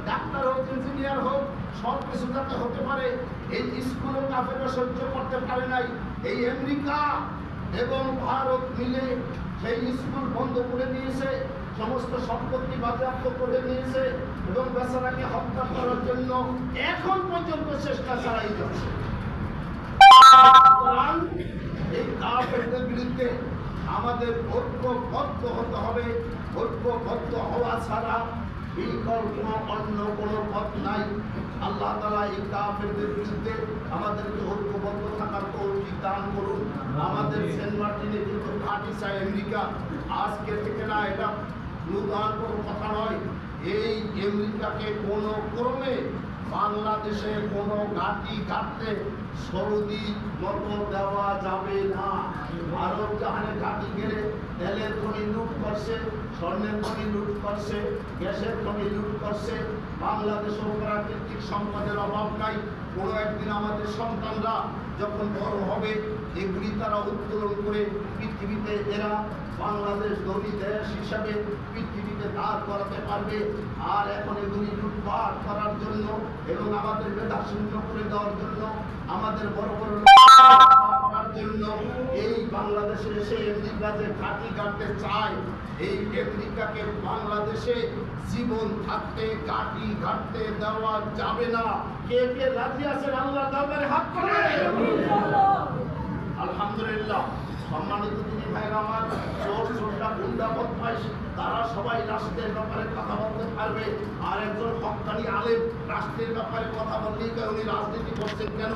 Doctor হোক, engineer হোক, সব কিছু যাতে হতে পারে। এই স্কুলও কাফেররা সহ্য করতে পারে নাই। এই আমেরিকা এবং ভারত মিলে সেই স্কুল বন্ধ করে দিয়েছে, সমস্ত সম্পত্তি বাজেয়াপ্ত করে নিয়েছে এবং বেচারাকে হত্যা করার জন্য এখন পর্যন্ত চেষ্টা চালাই যাচ্ছে। এই কাফেরদের বিরুদ্ধে আমাদের ঐক্যবদ্ধ হতে হবে। ঐক্যবদ্ধ হওয়া ছাড়া বিকল্প অন্য কোনো পথ নাই। আল্লাহ তাআলা এই কাফেরদের বিরুদ্ধে আমাদেরকে ঐক্যবদ্ধ থাকার তৌফিক দান করুন। আমাদের সেন্ট মার্টিনে কিন্তু ঘাঁটি চাই আমেরিকা, আজকে থেকে না, এটা নতুন কোনো কথা নয়। এই আমেরিকাকে কোনো ক্রমে বাংলাদেশে কোনো ঘাঁটি কাটতে সৌদি মতো দেওয়া যাবে না। আরব জাহানে ঘাঁটি গেলে তেলের খনি লুট করছে, স্বর্ণের খনি লুট করছে, গ্যাসের খনি লুট করছে। বাংলাদেশের প্রাকৃতিক সম্পদের অভাব নাই। কোনো একদিন আমাদের সন্তানরা যখন বড় হবে, এগুলি তারা উত্তোলন করে পৃথিবীতে এরা বাংলাদেশ ধনী দেশ হিসাবে পৃথিবীতে দাঁড় করাতে পারবে। আর এখন এগুলি লুটপাট করার জন্য এবং আমাদের মেধা শূন্য করে দেওয়ার জন্য, আমাদের বড় বড় করার জন্য এই বাংলাদেশে এসে আমেরিকা যে ঘাঁটি কাটতে চায়, এই আমেরিকাকে বাংলাদেশে জীবন থাকতে ঘাঁটি কাটতে দেওয়া যাবে না। কে কে রাজি আছেন আল্লাহ দরবারে হাত করে? আলহামদুলিল্লাহ। সম্মানিত দিনী ভাইরা আমার, চোর চোরটা গুন্ডা বদমাইশ তারা সবাই রাষ্ট্রের ব্যাপারে কথা বলতে পারবে। আর একজন হক্কানি আলেম রাষ্ট্রের ব্যাপারে কথা বললেই উনি রাজনীতি করছেন কেন?